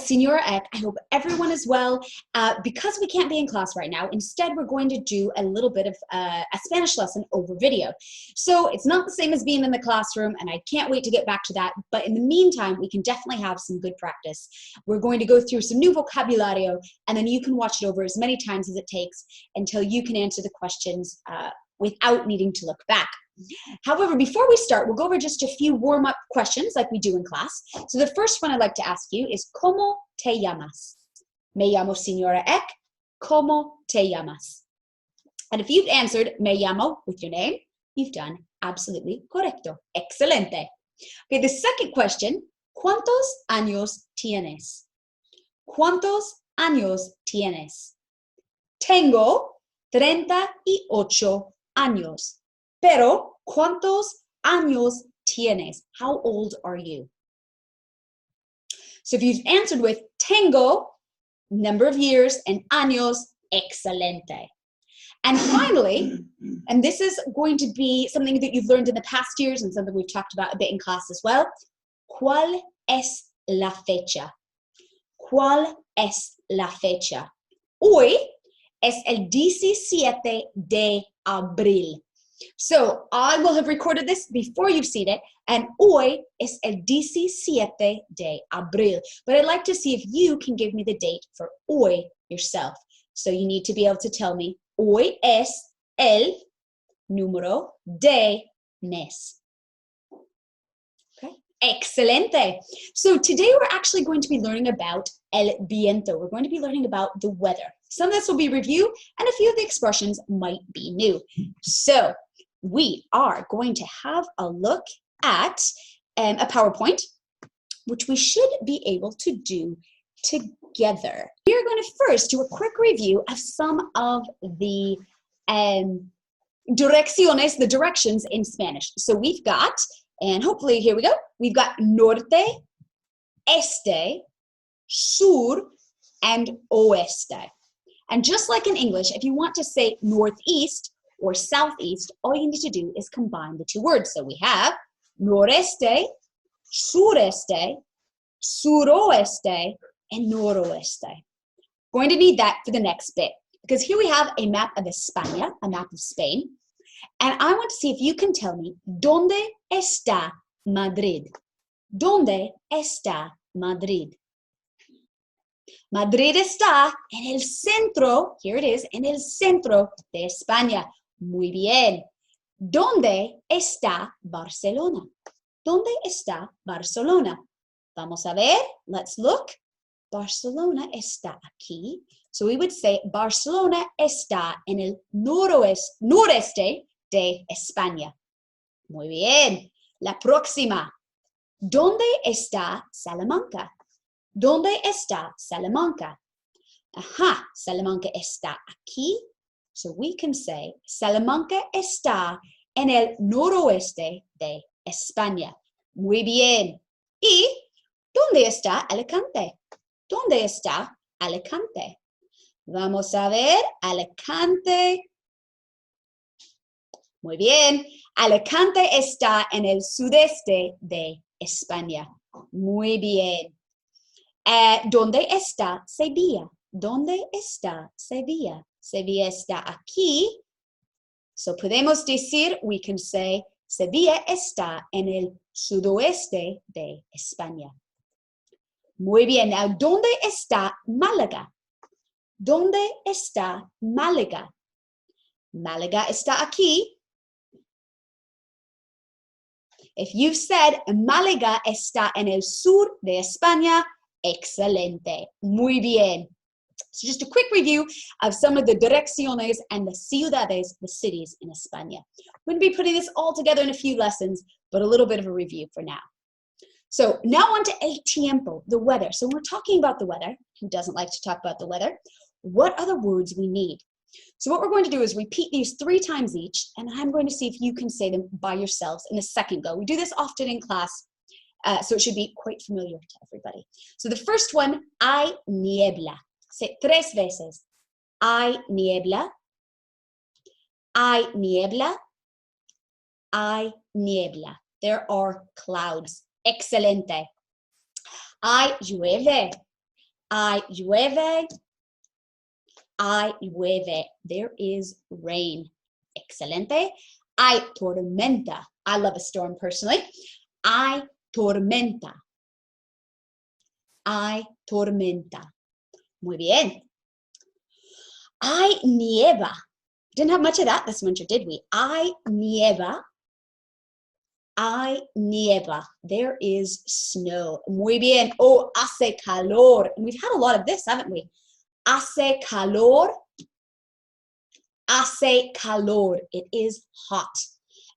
Señora Eck, I hope everyone is well. Because we can't be in class right now, instead we're going to do a little bit of a Spanish lesson over video. So it's not the same as being in the classroom, and I can't wait to get back to that. But in the meantime, we can definitely have some good practice. We're going to go through some new vocabulario, and then you can watch it over as many times as it takes until you can answer the questions without needing to look back. However, before we start, we'll go over just a few warm-up questions like we do in class. So the first one I'd like to ask you is, ¿Cómo te llamas? Me llamo Señora Eck. ¿Cómo te llamas? And if you've answered me llamo with your name, you've done absolutely correcto. Excelente. Okay, the second question, ¿Cuántos años tienes? ¿Cuántos años tienes? Tengo 38 años. Pero, ¿cuántos años tienes? How old are you? So if you've answered with tengo, number of years, and años, excelente. And finally, and this is going to be something that you've learned in the past years and something we've talked about a bit in class as well. ¿Cuál es la fecha? ¿Cuál es la fecha? Hoy es el 17 de abril. So I will have recorded this before you've seen it, and hoy es el 17 de abril. But I'd like to see if you can give me the date for hoy yourself. So you need to be able to tell me, hoy es el número de mes. Okay, excelente. So today we're actually going to be learning about el viento. We're going to be learning about the weather. Some of this will be review, and a few of the expressions might be new. So we are going to have a look at a PowerPoint, which we should be able to do together. We are going to first do a quick review of some of the direcciones, the directions in Spanish. So we've got, and hopefully here we go, we've got norte, este, sur, and oeste. And just like in English, if you want to say northeast or southeast, all you need to do is combine the two words. So we have noreste, sureste, suroeste, and noroeste. Going to need that for the next bit, because here we have a map of España, a map of Spain, and I want to see if you can tell me, ¿Dónde está Madrid? ¿Dónde está Madrid? Madrid está en el centro, here it is, en el centro de España. Muy bien. ¿Dónde está Barcelona? ¿Dónde está Barcelona? Vamos a ver. Let's look. Barcelona está aquí. So we would say Barcelona está en el noreste de España. Muy bien. La próxima. ¿Dónde está Salamanca? ¿Dónde está Salamanca? Ajá, Salamanca está aquí. So we can say, Salamanca está en el noroeste de España. Muy bien. ¿Y dónde está Alicante? ¿Dónde está Alicante? Vamos a ver, Alicante. Muy bien. Alicante está en el sudeste de España. Muy bien. ¿Dónde está Sevilla? ¿Dónde está Sevilla? Sevilla está aquí. So podemos decir, we can say, Sevilla está en el sudoeste de España. Muy bien. Now, ¿dónde está Málaga? ¿Dónde está Málaga? Málaga está aquí. If you've said Málaga está en el sur de España, excelente. Muy bien. So just a quick review of some of the direcciones and the ciudades, the cities in España. We're going to be putting this all together in a few lessons, but a little bit of a review for now. So now on to el tiempo, the weather. So when we're talking about the weather, who doesn't like to talk about the weather? What are the words we need? So what we're going to do is repeat these 3 times each, and I'm going to see if you can say them by yourselves in a second go. We do this often in class, so it should be quite familiar to everybody. So the first one, hay niebla. Say 3 veces. Hay niebla. Hay niebla. Hay niebla. There are clouds. Excelente. Hay llueve. Hay llueve. Hay llueve. There is rain. Excelente. Hay tormenta. I love a storm personally. Hay tormenta. Hay tormenta. Muy bien. Hay nieva. Didn't have much of that this winter, did we? Hay nieva. Hay nieva. There is snow. Muy bien. Oh, hace calor. And we've had a lot of this, haven't we? Hace calor. Hace calor. It is hot.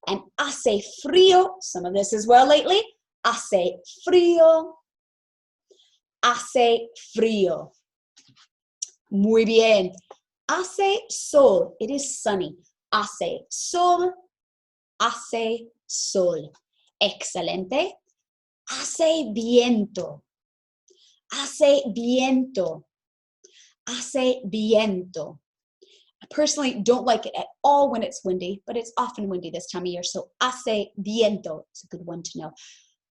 And hace frío. Some of this as well lately. Hace frío. Hace frío. Muy bien. Hace sol. It is sunny. Hace sol. Hace sol. Excelente. Hace viento. Hace viento. Hace viento. I personally don't like it at all when it's windy, but it's often windy this time of year. So hace viento. It's a good one to know.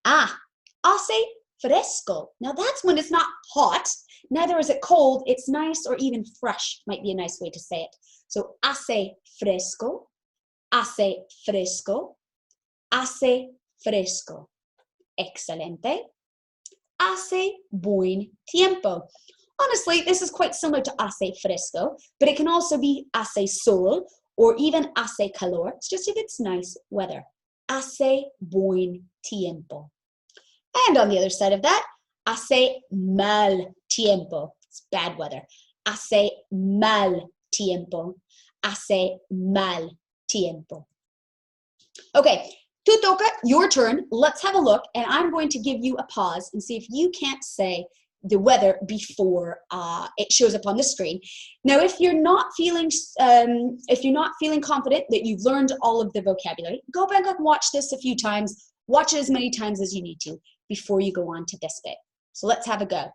Hace fresco. Now that's when it's not hot. Neither is it cold. It's nice or even fresh might be a nice way to say it. So hace fresco. Hace fresco. Hace fresco. Excelente. Hace buen tiempo. Honestly, this is quite similar to hace fresco, but it can also be hace sol or even hace calor. It's just if it's nice weather. Hace buen tiempo. And on the other side of that, hace mal tiempo. It's bad weather. Hace mal tiempo. Hace mal tiempo. Okay, tu toca, your turn. Let's have a look, and I'm going to give you a pause and see if you can't say the weather before it shows up on the screen. Now, if you're not feeling confident that you've learned all of the vocabulary, go back and watch this a few times. Watch it as many times as you need to before you go on to this bit. So let's have a go.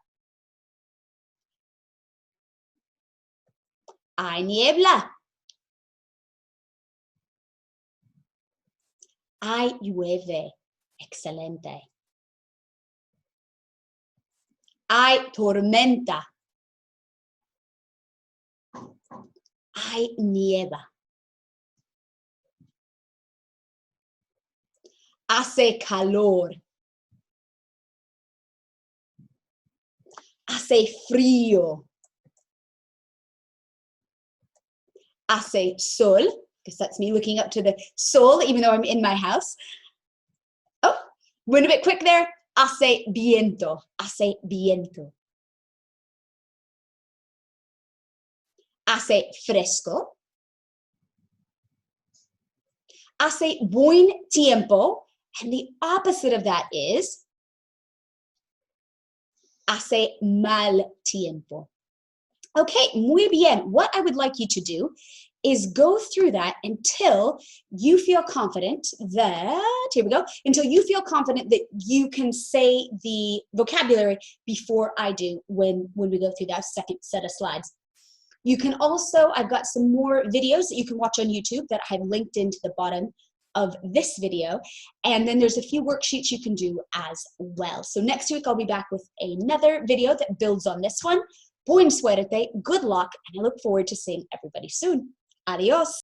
Hay niebla. Hay llueve. Excelente. Hay tormenta. Hay nieva. Hace calor. Hace frío. Hace sol, because that's me looking up to the sol, even though I'm in my house. Oh, went a bit quick there. Hace viento. Hace viento. Hace fresco. Hace buen tiempo. And the opposite of that is hace mal tiempo. Okay, muy bien. What I would like you to do is go through that until you feel confident that, here we go, until you feel confident that you can say the vocabulary before I do when we go through that second set of slides. You can also, I've got some more videos that you can watch on YouTube that I've linked into the bottom of this video, and then there's a few worksheets you can do as well. So next week I'll be back with another video that builds on this one. Buen suerte, good luck, and I look forward to seeing everybody soon. Adios.